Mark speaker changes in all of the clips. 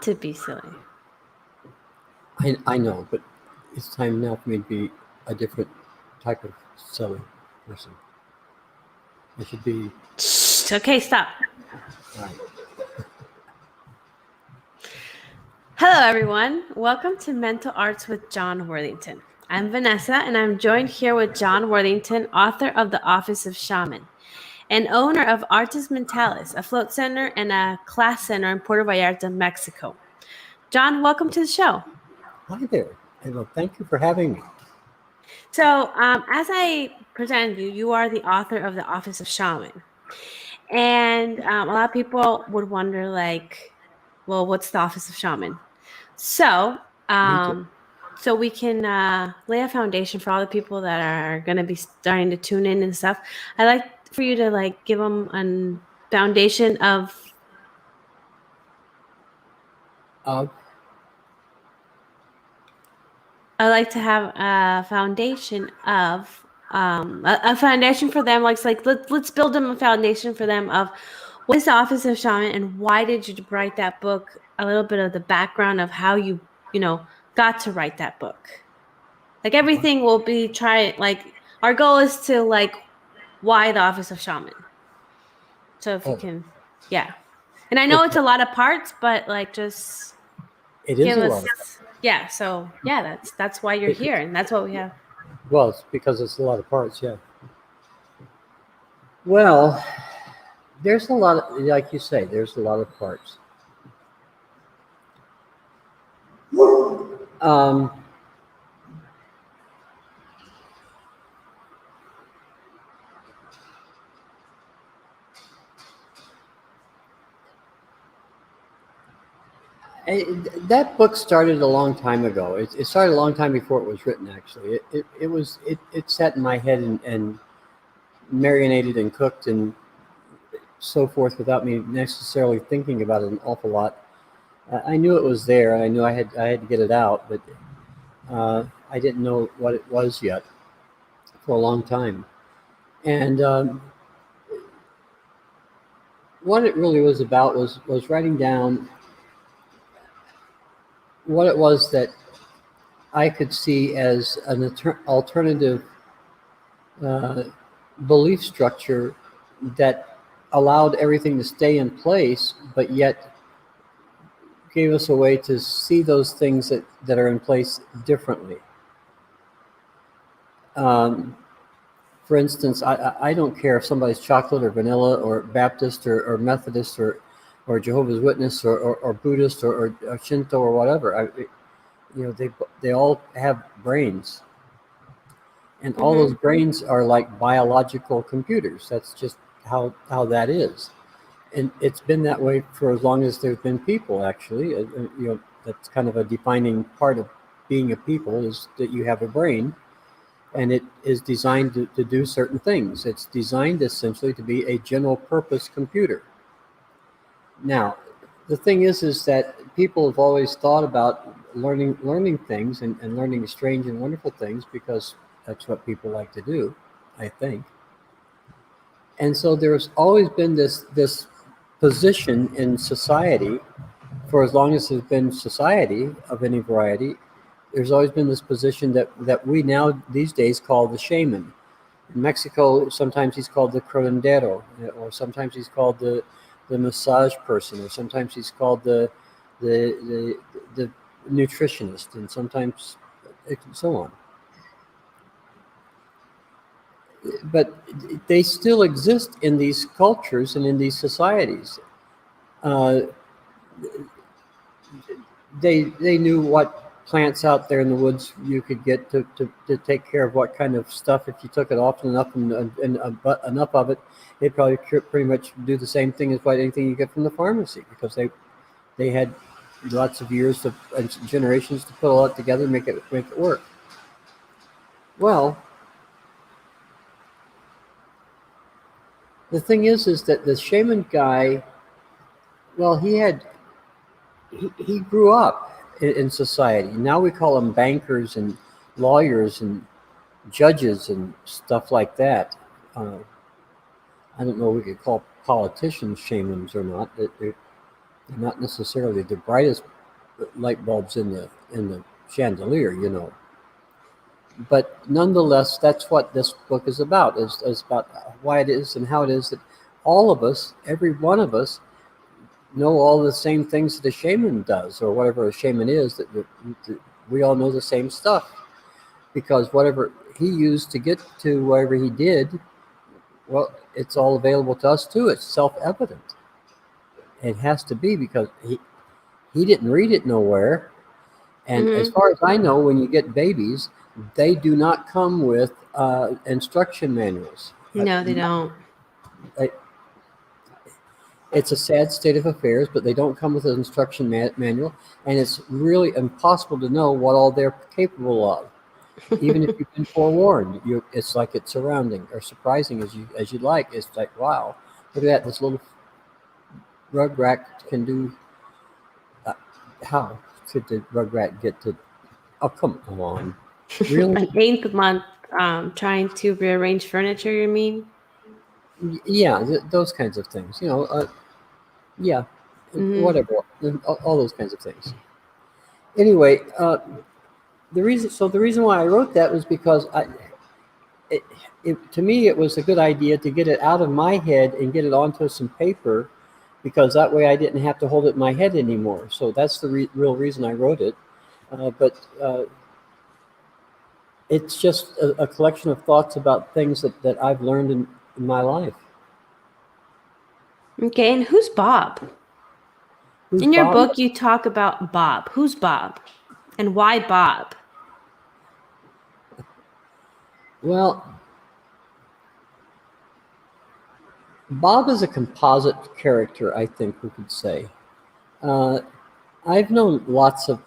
Speaker 1: To be silly.
Speaker 2: I know, but it's time now for me to be a different type of silly person. I should be.
Speaker 1: Shh, okay, stop.
Speaker 2: Right.
Speaker 1: Hello, everyone. Welcome to Mental Arts with John Worthington. I'm Vanessa, and I'm joined here with John Worthington, author of The Office of Shaman, and owner of Artis Mentalis, a float center and a class center in Puerto Vallarta, Mexico. John, welcome to the show.
Speaker 2: Hi there. And well, thank you for having me.
Speaker 1: So, as I presented you, you are the author of The Office of Shaman. And a lot of people would wonder, like, well, what's the Office of Shaman? So,
Speaker 2: Me too.
Speaker 1: so we can lay a foundation for all the people that are going to be starting to tune in and stuff. I'd like for you to like give them a foundation of.
Speaker 2: Uh,
Speaker 1: I like to have a foundation of a foundation for them. Like let's build them a foundation for them of what is the Office of Shaman and why did you write that book? A little bit of the background of how you got to write that book. Like everything will be like our goal is to like why the Office of Shaman. So if you
Speaker 2: oh,
Speaker 1: can, yeah. And I know it's
Speaker 2: okay.
Speaker 1: a lot of parts, but like just
Speaker 2: It is
Speaker 1: give
Speaker 2: a
Speaker 1: us
Speaker 2: lot of.
Speaker 1: yeah. So yeah, that's why you're
Speaker 2: It,
Speaker 1: here, and that's what we have.
Speaker 2: well, it's because it's a lot of parts. Yeah. Well, there's a lot of, like you say, there's a lot of parts. Um, that book started a long time ago. It started a long time before it was written. Actually, it sat in my head and marinated and cooked and so forth without me necessarily thinking about it an awful lot. I knew it was there. I knew I had to get it out, but I didn't know what it was yet for a long time. And what it really was about was writing down what it was that I could see as an alternative uh, belief structure that allowed everything to stay in place, but yet gave us a way to see those things that are in place differently. Um, for instance, I don't care if somebody's chocolate or vanilla or Baptist or Methodist or Jehovah's Witness or Buddhist or Shinto or whatever. They all have brains, and all those
Speaker 1: Mm-hmm.
Speaker 2: brains are like biological computers. That's just how that is, and it's been that way for as long as there's been people. Actually, that's kind of a defining part of being a people is that you have a brain, and it is designed to do certain things. It's designed essentially to be a general purpose computer. Now, the thing is that people have always thought about learning things and learning strange and wonderful things because that's what people like to do, I think. And so there's always been this position in society for as long as there's been society of any variety. There's always been this position that we now these days call the shaman. In Mexico, sometimes he's called the curandero, or sometimes he's called the massage person, or sometimes he's called the the nutritionist, and sometimes so on. But they still exist in these cultures and in these societies. Uh, they knew what plants out there in the woods you could get to take care of what kind of stuff. If you took it often enough and enough of it, they'd probably pretty much do the same thing as what anything you get from the pharmacy because they had lots of years and generations to put all that together and make it work. Well, the thing is that the shaman guy, well, he grew up in society. Now we call them bankers and lawyers and judges and stuff like that. Uh, I don't know if we could call politicians shamans or not. They're not necessarily the brightest light bulbs in the chandelier, you know. But nonetheless, that's what this book is about. Is about why it is and how it is that all of us, every one of us, know all the same things that a shaman does, or whatever a shaman is. That we all know the same stuff, because whatever he used to get to wherever he did, well, it's all available to us too. It's self-evident. It has to be, because he didn't read it nowhere. And as
Speaker 1: Mm-hmm.
Speaker 2: far as I know, when you get babies, they do not come with instruction manuals.
Speaker 1: No, they don't.
Speaker 2: I- It's a sad state of affairs, but they don't come with an instruction manual, and it's really impossible to know what all they're capable of. Even if you've been forewarned, it's like it's surrounding or surprising as you like. It's like, wow, look at that! This little rug rat can do. Uh, how could the rug rat get to? Oh, come on, really?
Speaker 1: An eighth month trying to rearrange furniture, you mean?
Speaker 2: Yeah, those kinds of things. You know, yeah,
Speaker 1: Mm-hmm.
Speaker 2: whatever, all those kinds of things. Anyway, the reason why I wrote that was because it, to me it was a good idea to get it out of my head and get it onto some paper, because that way I didn't have to hold it in my head anymore. So that's the real reason I wrote it. But it's just a collection of thoughts about things that I've learned in my life.
Speaker 1: Okay, and who's Bob?
Speaker 2: Who's
Speaker 1: In your
Speaker 2: Bob?
Speaker 1: book, you talk about Bob. Who's Bob? And why Bob?
Speaker 2: Well, Bob is a composite character, I think we could say. Uh, I've known lots of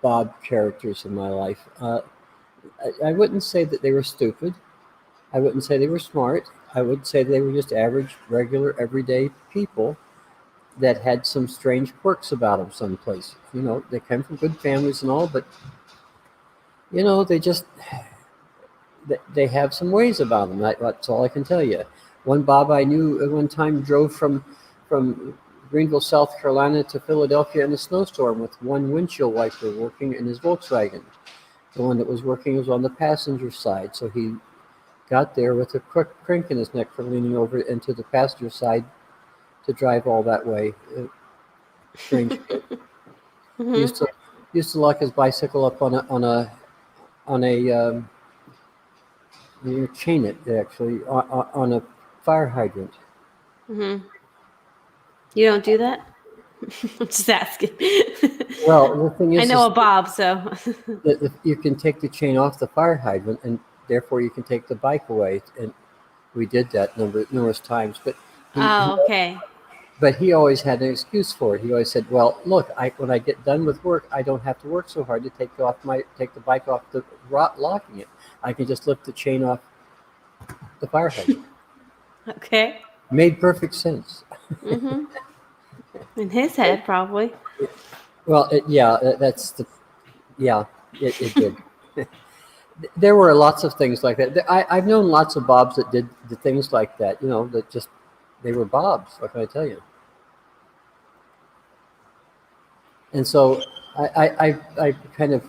Speaker 2: Bob characters in my life. I wouldn't say that they were stupid. I wouldn't say they were smart. I would say they were just average, regular, everyday people that had some strange quirks about them someplace. You know, they came from good families and all, but, you know, they have some ways about them. That's all I can tell you. One Bob I knew at one time drove from Greenville, South Carolina to Philadelphia in a snowstorm with one windshield wiper working in his Volkswagen. The one that was working was on the passenger side, so he got there with a crank in his neck for leaning over into the passenger side to drive all that way. Strange kid. He
Speaker 1: Mm-hmm.
Speaker 2: used to lock his bicycle up on a you chain it actually on a fire hydrant.
Speaker 1: Mm-hmm. You don't do that? Just asking.
Speaker 2: Well, the thing
Speaker 1: I know
Speaker 2: is
Speaker 1: a Bob, so.
Speaker 2: that if you can take the chain off the fire hydrant, and therefore you can take the bike away. And we did that numerous times. He
Speaker 1: Oh, okay.
Speaker 2: but he always had an excuse for it. He always said, "Well, look, when I get done with work, I don't have to work so hard to take the bike off the locking it. I can just lift the chain off the fire hydrant."
Speaker 1: Okay.
Speaker 2: Made perfect sense.
Speaker 1: Mm-hmm. In his head, probably.
Speaker 2: Well, yeah, that's the yeah, it did. There were lots of things like that. I've known lots of Bobs that did the things like that. You know, that just they were Bobs. What can I tell you? And so I kind of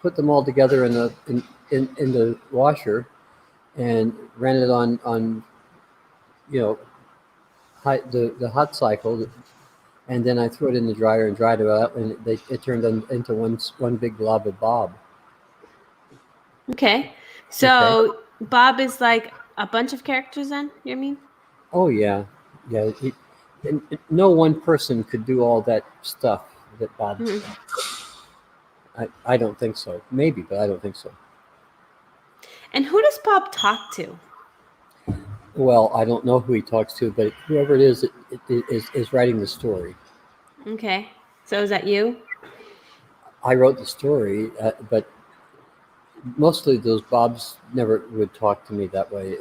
Speaker 2: put them all together in the washer and ran it on you know the hot cycle, and then I threw it in the dryer and dried it out, and it turned into one big glob of Bob.
Speaker 1: Okay.
Speaker 2: Okay.
Speaker 1: So Bob is like a bunch of characters then, you mean?
Speaker 2: Oh yeah, yeah. No one person could do all that stuff that Bob did.
Speaker 1: Mhm.
Speaker 2: I don't think so. Maybe, but I don't think so.
Speaker 1: And who does Bob talk to?
Speaker 2: Well, I don't know who he talks to, but whoever it is, is writing the story.
Speaker 1: Okay. So is that you?
Speaker 2: I wrote the story, but mostly those Bobs never would talk to me that way.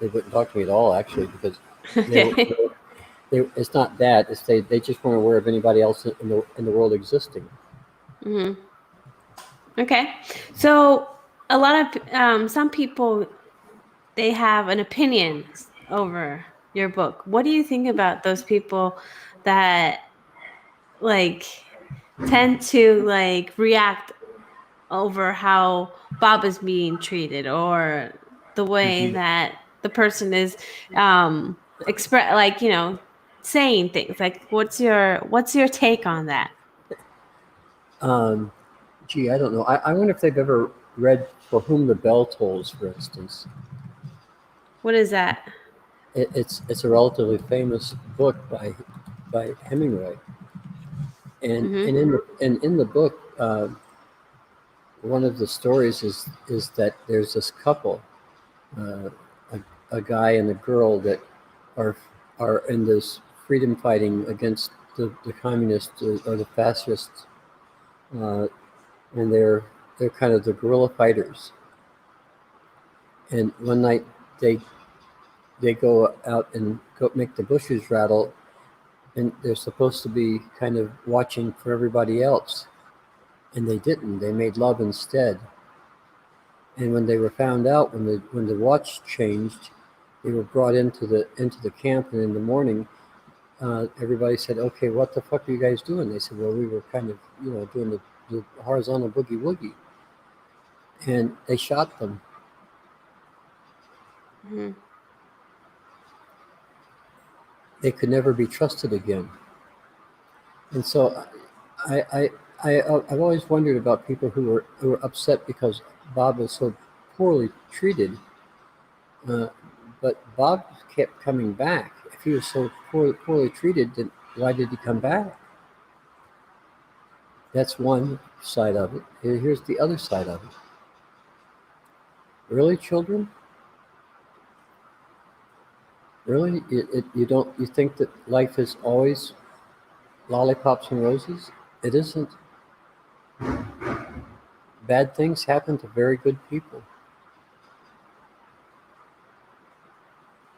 Speaker 2: They wouldn't talk to me at all, actually, because they were.
Speaker 1: Okay.
Speaker 2: It's not that. It's they just weren't aware of anybody else in the world existing.
Speaker 1: Hmm. Okay. So a lot of some people they have an opinion over your book. What do you think about those people that like tend to like react over how Bob is being treated or the way
Speaker 2: Yeah.
Speaker 1: that the person is express like, saying things. Like what's your take on that?
Speaker 2: Um, Gee, I don't know. I wonder if they've ever read For Whom the Bell Tolls, for instance.
Speaker 1: What is that?
Speaker 2: It's a relatively famous book by Hemingway, and
Speaker 1: Mhm.
Speaker 2: in the book, one of the stories is that there's this couple, uh, a guy and a girl that are are in this freedom fighting against the communists or the fascists, uh, and they're kind of the guerrilla fighters. And one night they they go out and go make the bushes rattle, and they're supposed to be kind of watching for everybody else, and they didn't. They made love instead. And when they were found out, when the watch changed, they were brought into the camp, and in the morning, everybody said, "Okay, what the fuck are you guys doing?" They said, "Well, we were kind of doing the horizontal boogie woogie," and they shot them.
Speaker 1: Mhm.
Speaker 2: They could never be trusted again. And so I, I, I've always wondered about people who were upset because Bob was so poorly treated. Uh, but Bob kept coming back. If he was so poorly treated, then why did he come back? That's one side of it. Here's the other side of it. Really, children? Really? You think that life is always lollipops and roses? It isn't. Bad things happen to very good people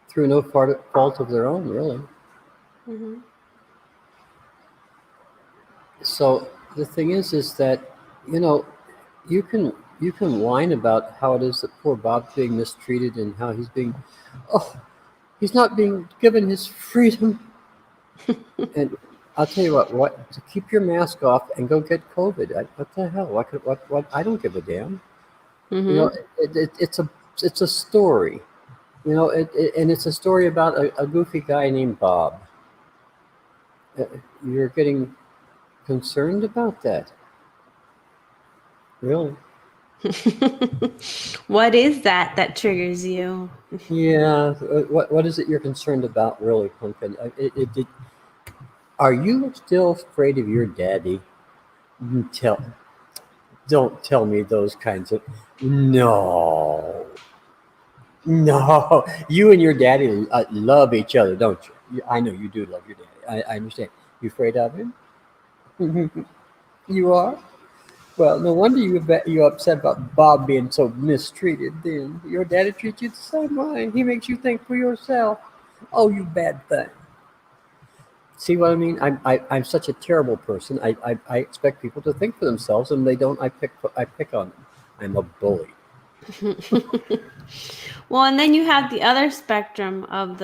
Speaker 2: through no fault of their own, really.
Speaker 1: Mhm.
Speaker 2: So the thing is that you know you can you can whine about how it is that poor Bob's being mistreated and how oh he's not being given his freedom. And I'll tell you what to keep your mask off and go get COVID. What the hell? What? I don't give a damn. You know,
Speaker 1: Mhm.
Speaker 2: it's a story. And it's a story about a goofy guy named Bob. Uh, You're getting concerned about that, really?
Speaker 1: What is that triggers you?
Speaker 2: Yeah. What is it you're concerned about, really, Pumpkin? Are you still afraid of your daddy? Tell, don't tell me those kinds of. No, no. You and your daddy love each other, don't you? I know you do love your daddy. I understand. You afraid of him? You are. Well, no wonder you're upset about Bob being so mistreated. Then your daddy treats you the same way. He makes you think for yourself. Oh, you bad thing. See what I mean? I'm such a terrible person. I expect people to think for themselves, and they don't. I pick on them. I'm a bully.
Speaker 1: Well, and then you have the other spectrum of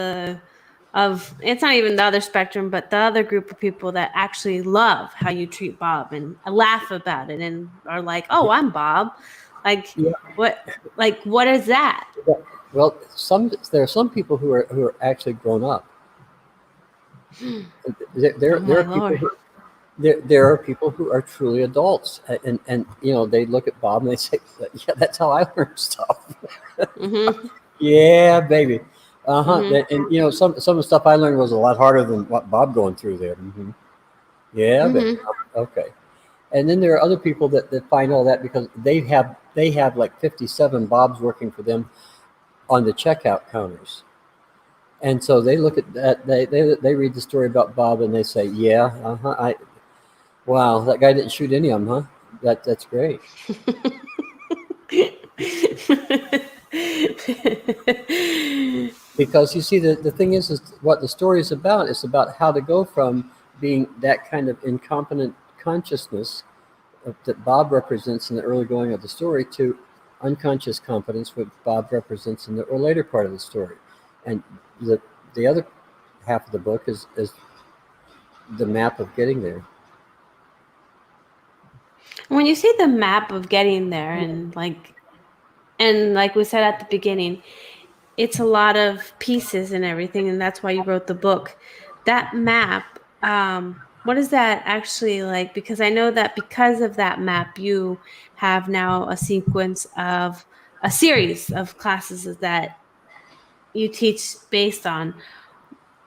Speaker 1: it's not even the other spectrum, but the other group of people that actually love how you treat Bob and laugh about it and are like, "Oh, I'm Bob." Like
Speaker 2: Yeah.
Speaker 1: what what is that?
Speaker 2: Well, there are some people who are actually grown up.
Speaker 1: Oh
Speaker 2: There
Speaker 1: my
Speaker 2: are people
Speaker 1: lord.
Speaker 2: who there are people who are truly adults, and they look at Bob and they say, "Yeah, that's how I learned stuff."
Speaker 1: Mhm.
Speaker 2: Yeah, baby. Uh-huh.
Speaker 1: Mhm.
Speaker 2: And some of the stuff I learned was a lot harder than what Bob going through there. Yeah, baby.
Speaker 1: Mhm.
Speaker 2: Okay. And then there are other people that find all that because they have like 57 Bobs working for them on the checkout counters. And so they look at that, they read the story about Bob and they say, "Yeah, uh-huh. Wow, that guy didn't shoot any of them, huh? That's great." Because you see, the thing is what the story is about. It's about how to go from being that kind of incompetent consciousness that Bob represents in the early going of the story to unconscious competence, which Bob represents in the later part of the story. And the other half of the book is the map of getting there.
Speaker 1: When you see the map of getting there, and like we said at the beginning, it's a lot of pieces and everything, and that's why you wrote the book. That map, what is that actually like? Because I know that because of that map, you have now a series of classes that you teach based on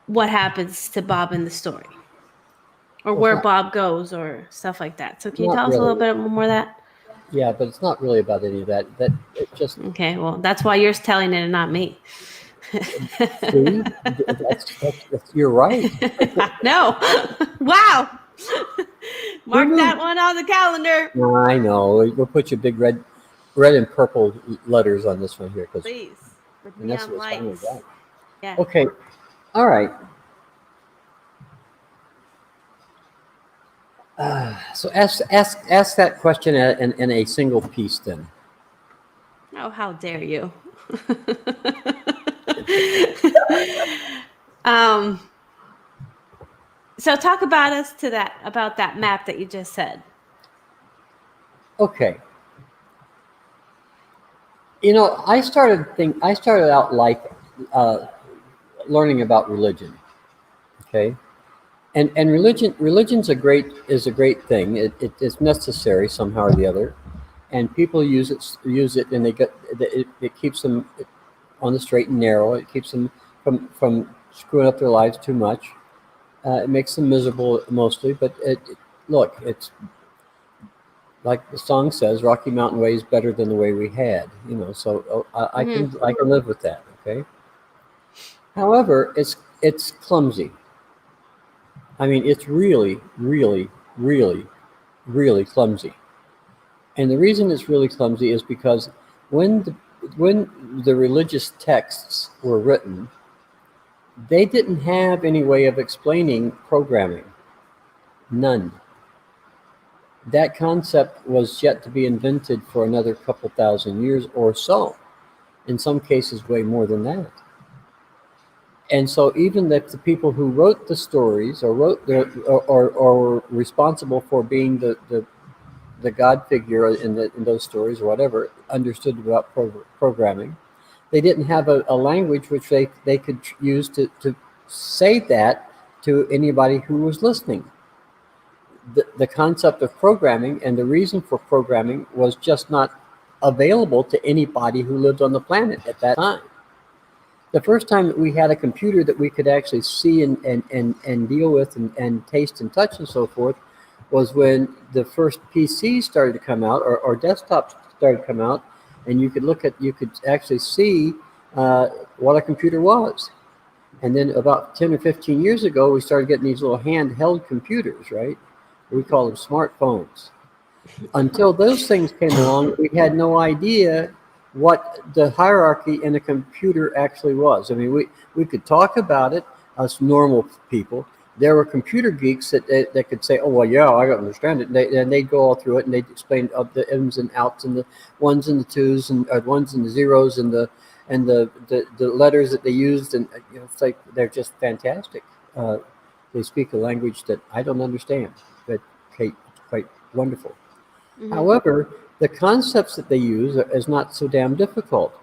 Speaker 1: what happens to Bob in the story, or
Speaker 2: Well, it's
Speaker 1: where Bob goes, or stuff like that. So can you
Speaker 2: not
Speaker 1: tell us a little
Speaker 2: really.
Speaker 1: bit more of that?
Speaker 2: Yeah, but it's not really about any of that. That it's just
Speaker 1: Okay, well, that's why you're telling it and not me.
Speaker 2: see. You're right.
Speaker 1: No. Wow.
Speaker 2: Who
Speaker 1: Mark
Speaker 2: knew?
Speaker 1: that one on the calendar.
Speaker 2: No, I know. We'll put you big red and purple letters on this one here because
Speaker 1: Please. With
Speaker 2: Vanessa
Speaker 1: neon
Speaker 2: was fine with
Speaker 1: lights.
Speaker 2: that.
Speaker 1: Yeah.
Speaker 2: Okay. All right. So ask that question in a single piece then.
Speaker 1: Oh, how dare you. um so talk about that map that you just said.
Speaker 2: Okay. I started out life uh, learning about religion. Okay. And religion's is a great thing. It's necessary somehow or the other, and people use it, and it keeps them on the straight and narrow. It keeps them from screwing up their lives too much. It makes them miserable mostly, but look, it's like the song says, "Rocky Mountain Way is better than the way we had." So
Speaker 1: Mhm.
Speaker 2: I can live with that. Okay. However, it's clumsy. I mean, it's really, really, really, really clumsy. And the reason it's really clumsy is because when the when the religious texts were written, they didn't have any way of explaining programming. None. That concept was yet to be invented for another couple thousand years or so. In some cases, way more than that. And so, even that the people who wrote the stories or or were responsible for being the God figure in those stories or whatever understood about programming, they didn't have a language which they could use to say that to anybody who was listening. The concept of programming and the reason for programming was just not available to anybody who lived on the planet at that time. The first time that we had a computer that we could actually see and deal with and taste and touch and so forth was when the first PCs started to come out or desktops started to come out, and you could actually see what a computer was. And then about 10 or 15 years ago, we started getting these little handheld computers, right? We call them smartphones. Until those things came along, we had no idea what the hierarchy in a computer actually was. I mean, we could talk about it, us normal people. There were computer geeks that could say, "Oh well, yeah, I understand it," and they'd go all through it and they'd explain the ins and outs and the ones and the twos and ones and the zeros and the letters that they used, and it's like they're just fantastic. They speak a language that I don't understand, but quite wonderful.
Speaker 1: Mhm.
Speaker 2: However, the concepts that they use is not so damn difficult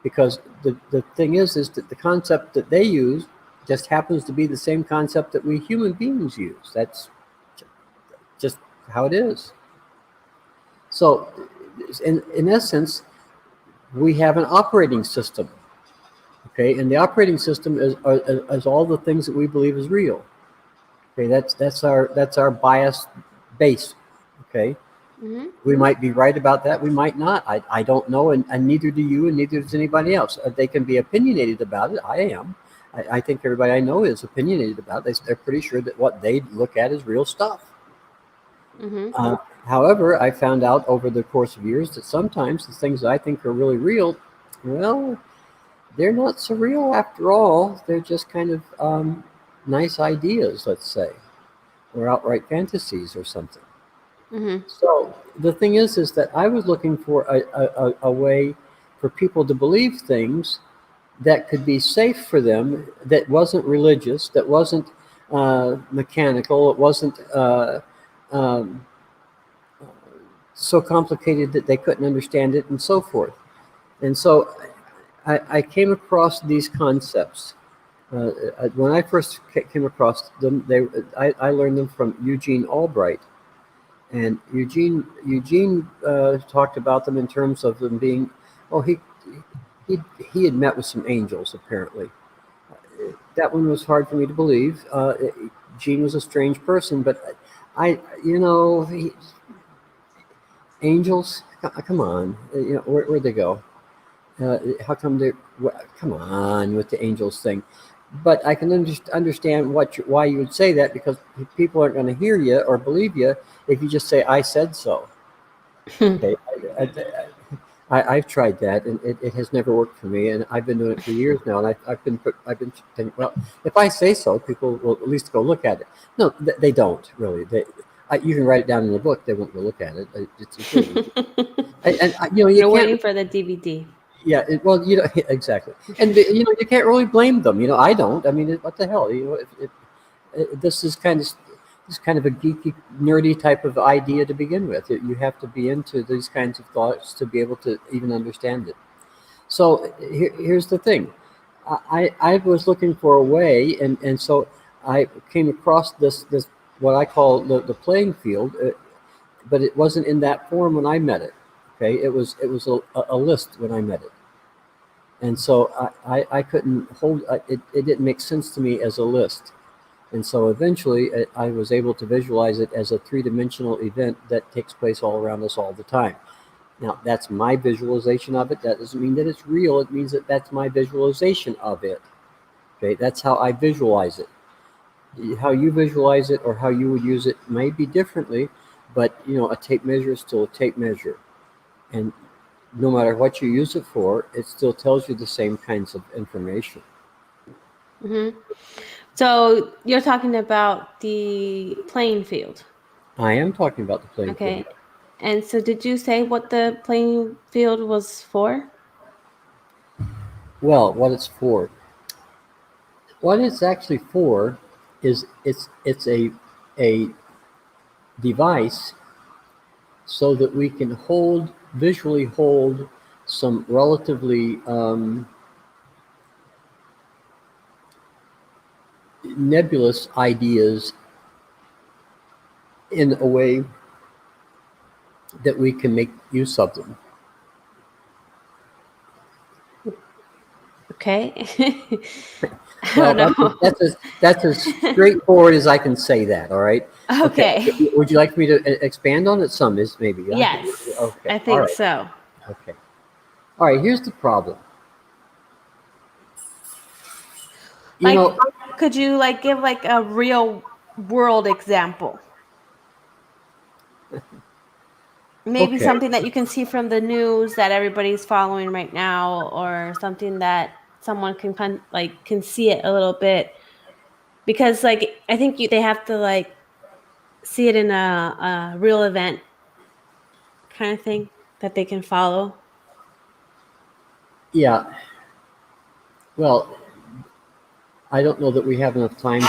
Speaker 2: because the thing is that the concept that they use just happens to be the same concept that we human beings use. That's just how it is. So, in essence, we have an operating system, okay, and the operating system is all the things that we believe is real. Okay, that's our bias base. Okay,
Speaker 1: Mhm.
Speaker 2: we might be right about that. We might not. I don't know, and neither do you, and neither does anybody else. They can be opinionated about it. I am. I think everybody I know is opinionated about it. They're pretty sure that what they look at is real stuff.
Speaker 1: Mhm.
Speaker 2: Uh, However, I found out over the course of years that sometimes the things that I think are really real, well, they're not so real after all. They're just kind of nice ideas, let's say, or outright fantasies or something.
Speaker 1: Mhm.
Speaker 2: So the thing is that I was looking for a way for people to believe things that could be safe for them, that wasn't religious, that wasn't mechanical, it wasn't um, so complicated that they couldn't understand it, and so forth. And so I came across these concepts. When I first came across them, I learned them from Eugene Albright. And Eugene talked about them in terms of them being, oh, he had met with some angels, apparently. That one was hard for me to believe. Gene was a strange person, but angels, come on, where'd they go? How come they? Come on with the angels thing. But I can understand why you would say that, because people aren't going to hear you or believe you if you just say, "I said so." Okay, I've tried that, and it has never worked for me. And I've been doing it for years now, and I've been thinking, well, if I say so, people will at least go look at it. No, they don't really. You can write it down in the book; they won't go look at it. It's really, you
Speaker 1: You're
Speaker 2: can't.
Speaker 1: waiting for the DVD.
Speaker 2: Yeah, well, exactly, and you can't really blame them. I don't. I mean, what the hell? This is kind of a geeky, nerdy type of idea to begin with. You have to be into these kinds of thoughts to be able to even understand it. So here's the thing. I was looking for a way, and so I came across this what I call the playing field, but it wasn't in that form when I met it. Okay, it was a list when I met it. And so I couldn't hold it. It didn't make sense to me as a list. And so eventually I was able to visualize it as a three-dimensional event that takes place all around us all the time. Now, that's my visualization of it. That doesn't mean that it's real. It means that that's my visualization of it. Okay, that's how I visualize it. How you visualize it or how you would use it may be differently, but a tape measure is still a tape measure. And no matter what you use it for, it still tells you the same kinds of information.
Speaker 1: Mm-hmm. So you're talking about the playing field.
Speaker 2: I am talking about the playing field.
Speaker 1: Okay. And so did you say what the playing field was for?
Speaker 2: Well, what it's for. What it's actually for is it's a device so that we can visually hold some relatively nebulous ideas in a way that we can make use of them.
Speaker 1: Okay. I don't know.
Speaker 2: That's as straightforward as I can say that. All right.
Speaker 1: Okay.
Speaker 2: Would you like me to expand on it some? Maybe.
Speaker 1: Yes.
Speaker 2: Okay.
Speaker 1: I think so.
Speaker 2: Okay. All right. Here's the problem.
Speaker 1: Could you give a real world example? Maybe
Speaker 2: Okay.
Speaker 1: something that you can see from the news that everybody's following right now, or something that someone can see it a little bit, because I think they have to see it in a real event kind of thing that they can follow.
Speaker 2: Yeah. Well, I don't know that we have enough time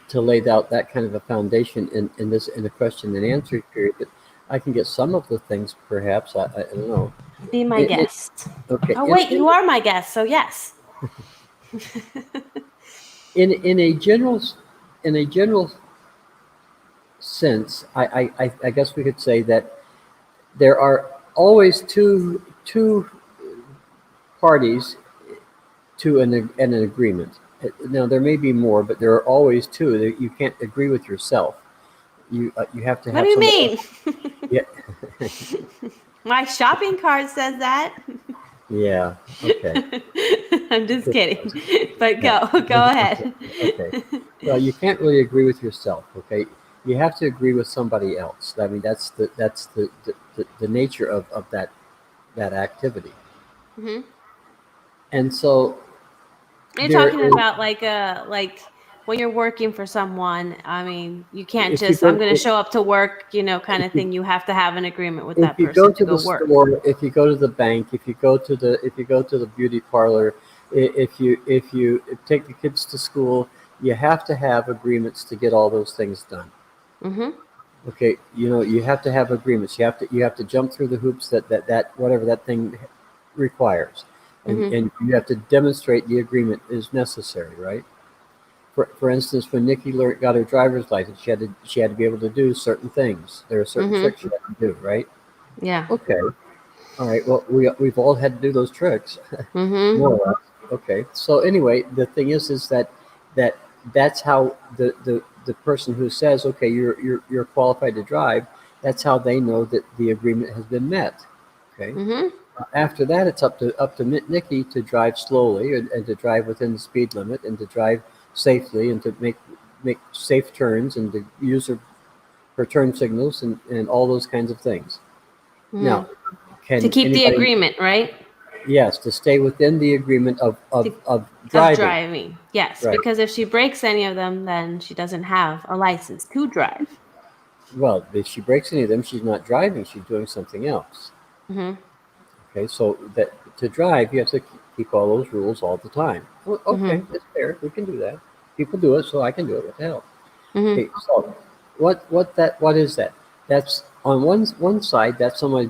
Speaker 2: to lay out that kind of a foundation in a question and answer period, but I can get some of the things perhaps. I don't know.
Speaker 1: Be my guest.
Speaker 2: Okay.
Speaker 1: Oh wait, you are my guest, so yes.
Speaker 2: In a general sense, I guess we could say that there are always two parties to an agreement. Now there may be more, but there are always two. You can't agree with yourself. You have to have.
Speaker 1: What do you mean?
Speaker 2: Yeah.
Speaker 1: My shopping cart says that.
Speaker 2: Yeah. Okay.
Speaker 1: I'm just kidding. But go ahead.
Speaker 2: Okay. Well, you can't really agree with yourself. Okay. You have to agree with somebody else. I mean, that's the nature of that activity.
Speaker 1: Mm-hmm.
Speaker 2: And so
Speaker 1: You're talking about when you're working for someone. I mean, you can't just I'm going to show up to work, kind of thing. You have to have an agriement with that person to go work.
Speaker 2: Store, if you go to the bank, if you go to the beauty parlor, if you take the kids to school, you have to have agreements to get all those things done.
Speaker 1: Mm-hmm.
Speaker 2: Okay, you have to have agreements. You have to jump through the hoops that whatever that thing requires, and
Speaker 1: Mm-hmm.
Speaker 2: and you have to demonstrate the agreement is necessary, right? For instance, when Nikki got her driver's license, she had to be able to do certain things. There are certain
Speaker 1: Mm-hmm.
Speaker 2: tricks she had to do, right?
Speaker 1: Yeah.
Speaker 2: Okay, all right. Well, we've all had to do those tricks,
Speaker 1: Mm-hmm.
Speaker 2: more or less. Okay. So anyway, the thing is that that's how the person who says, okay, you're qualified to drive. That's how they know that the agreement has been met. Okay.
Speaker 1: Mm-hmm.
Speaker 2: After that, it's up to Nikki to drive slowly and to drive within the speed limit and to drive safely and to make safe turns and to use her turn signals and all those kinds of things.
Speaker 1: Mm-hmm.
Speaker 2: Now,
Speaker 1: To
Speaker 2: can
Speaker 1: keep the
Speaker 2: anybody?
Speaker 1: agreement, right?
Speaker 2: Yes, to stay within the agreement of
Speaker 1: To,
Speaker 2: of, of
Speaker 1: of
Speaker 2: driving.
Speaker 1: driving. Yes,
Speaker 2: Right.
Speaker 1: because if she breaks any of them, then she doesn't have a license to drive.
Speaker 2: Well, if she breaks any of them, she's not driving. She's doing something else.
Speaker 1: Mm-hmm.
Speaker 2: Okay, so that to drive, you have to keep all those rules all the time. Well, okay,
Speaker 1: Mm-hmm.
Speaker 2: that's fair. We can do that. People do it, so I can do it. What the hell? Okay,
Speaker 1: Mm-hmm.
Speaker 2: so what is that? That's on one side. That somebody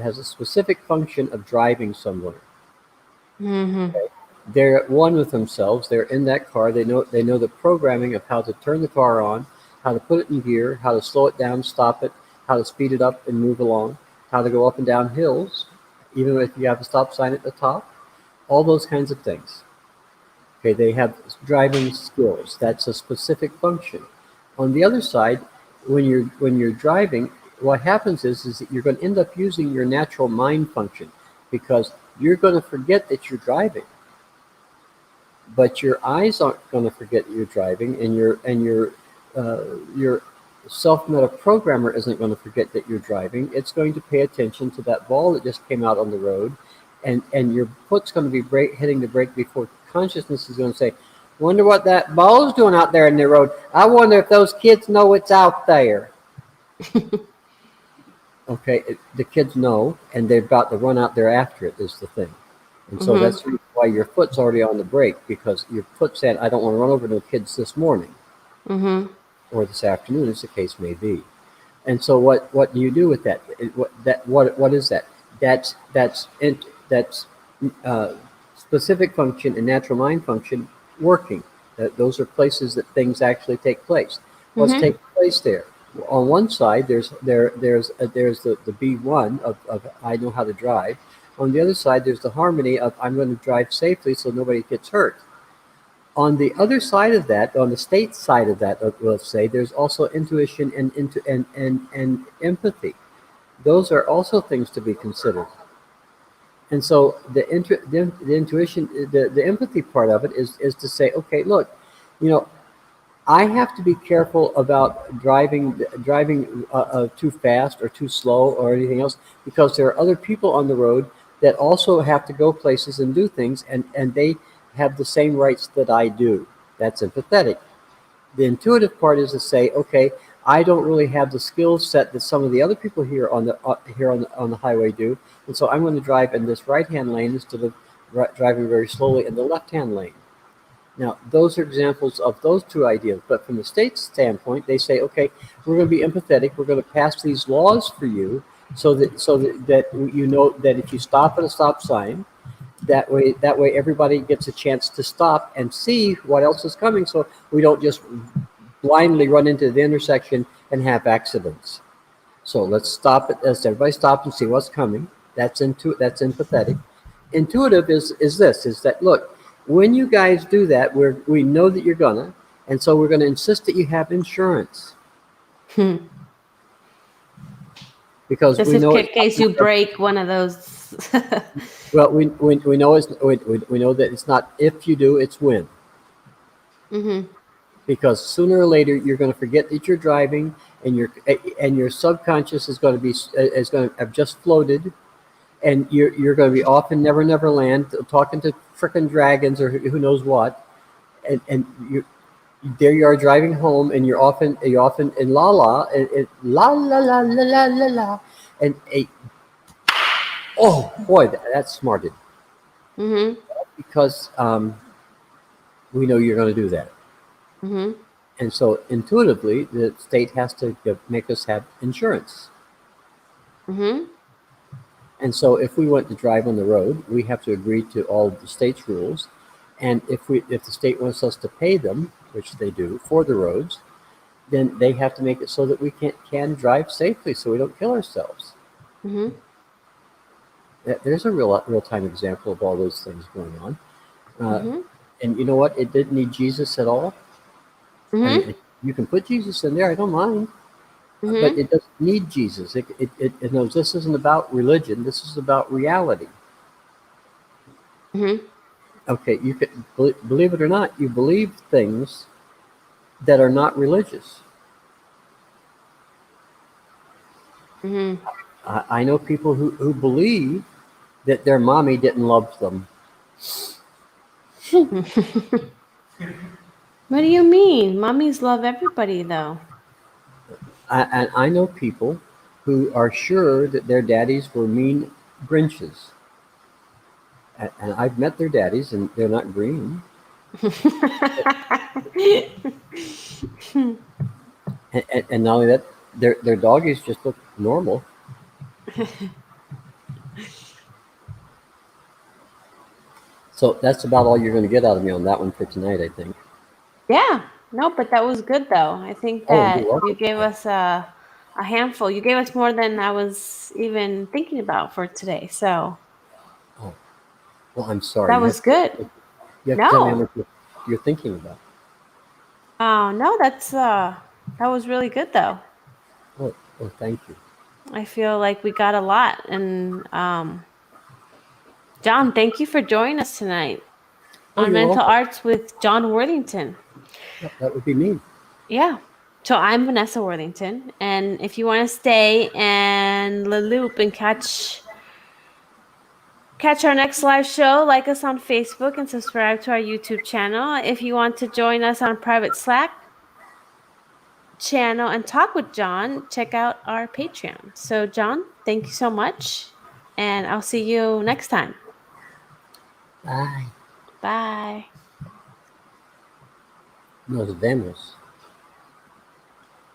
Speaker 2: has a specific function of driving somewhere.
Speaker 1: Mm-hmm.
Speaker 2: Okay? They're at one with themselves. They're in that car. They know the programming of how to turn the car on, how to put it in gear, how to slow it down, stop it, how to speed it up and move along, how to go up and down hills, even if you have a stop sign at the top. All those kinds of things. Okay, they have driving skills. That's a specific function. On the other side, when you're driving, what happens is that you're going to end up using your natural mind function because you're going to forget that you're driving, but your eyes aren't going to forget that you're driving, and your self-meta programmer isn't going to forget that you're driving. It's going to pay attention to that ball that just came out on the road, and your foot's going to be hitting the brake before consciousness is going to say, "Wonder what that ball's doing out there in the road. I wonder if those kids know it's out there." Okay, the kids know, and they're about to run out there after it. Is the thing. And so
Speaker 1: Mm-hmm.
Speaker 2: that's why your foot's already on the brake because your foot said, I don't want to run over no kids this morning
Speaker 1: Mm-hmm.
Speaker 2: or this afternoon, as the case may be. And so what do you do with that? What is that? That's specific function and natural mind function working. Those are places that things actually take place. What's
Speaker 1: Mm-hmm.
Speaker 2: taking place there? On one side, there's the B1 of I know how to drive. On the other side, there's the harmony of I'm going to drive safely so nobody gets hurt. On the other side of that, on the state side of that, let's say, there's also intuition and empathy. Those are also things to be considered. And so the intuition, the empathy part of it is to say, okay, look, you know, I have to be careful about driving too fast or too slow or anything else because there are other people on the road that also have to go places and do things, and they have the same rights that I do. That's empathetic. The intuitive part is to say, okay, I don't really have the skill set that some of the other people here on the highway do, and so I'm going to drive in this right-hand lane instead of driving very slowly in the left-hand lane. Now, those are examples of those two ideas. But from the state's standpoint, they say, okay, we're going to be empathetic. We're going to pass these laws for you so that you know that if you stop at a stop sign, that way everybody gets a chance to stop and see what else is coming, so we don't just blindly run into the intersection and have accidents. So let's stop it. Let's everybody stop and see what's coming. That's empathetic. Intuitive is that look, when you guys do that, we know that you're gonna, and so we're gonna insist that you have insurance because
Speaker 1: Just
Speaker 2: we
Speaker 1: in
Speaker 2: know it's
Speaker 1: case you break one of those.
Speaker 2: well we know we know that it's not if you do, it's when.
Speaker 1: Mm-hmm.
Speaker 2: Because sooner or later you're going to forget that you're driving, and your subconscious is going to have just floated, and you're going to be off in Never Land talking to frickin' dragons or who knows what, and there you are driving home, and you're often in la la and la la la la la la la, and oh boy, that's smarted
Speaker 1: Mm-hmm.
Speaker 2: because we know you're going to do that.
Speaker 1: Mm-hmm.
Speaker 2: And so intuitively, the state has to make us have insurance.
Speaker 1: Mm-hmm.
Speaker 2: And so if we want to drive on the road, we have to agree to all of the state's rules. And if the state wants us to pay them, which they do, for the roads, then they have to make it so that we can drive safely so we don't kill ourselves.
Speaker 1: Mm-hmm.
Speaker 2: There's a real time example of all those things going on. Uh,
Speaker 1: Mm-hmm.
Speaker 2: and you know what? It didn't need Jesus at all. I
Speaker 1: Mm-hmm.
Speaker 2: mean, you can put Jesus in there. I don't mind. But
Speaker 1: Mm-hmm.
Speaker 2: it doesn't need Jesus. It knows this isn't about religion. This is about reality.
Speaker 1: Mm-hmm.
Speaker 2: Okay, you can believe it or not, you believe things that are not religious.
Speaker 1: Mm-hmm.
Speaker 2: I know people who believe that their mommy didn't love them.
Speaker 1: What do you mean? Mommies love everybody, though.
Speaker 2: And I know people who are sure that their daddies were mean Grinches. And I've met their daddies, and they're not green. And not only that, their doggies just look normal. So that's about all you're going to get out of me on that one for tonight, I think.
Speaker 1: Yeah, no, but that was good though. I think
Speaker 2: Oh, you're
Speaker 1: that you
Speaker 2: welcome.
Speaker 1: gave us a handful. You gave us more than I was even thinking about for today. So
Speaker 2: Oh, well, I'm sorry.
Speaker 1: that was good.
Speaker 2: You have to tell me how
Speaker 1: No,
Speaker 2: much you're thinking about.
Speaker 1: oh no, that was really good though.
Speaker 2: Oh, thank you.
Speaker 1: I feel like we got a lot. And John, thank you for joining us tonight
Speaker 2: Oh,
Speaker 1: on
Speaker 2: you're
Speaker 1: Mental
Speaker 2: welcome.
Speaker 1: Arts with John Worthington.
Speaker 2: Yep, that would be me.
Speaker 1: Yeah. So I'm Vanessa Worthington, and if you want to stay and the loop and catch our next live show, like us on Facebook and subscribe to our YouTube channel. If you want to join us on private Slack channel and talk with John, check out our Patreon. So, John, thank you so much, and I'll see you next time.
Speaker 2: Bye.
Speaker 1: Bye.
Speaker 2: Nos vemos.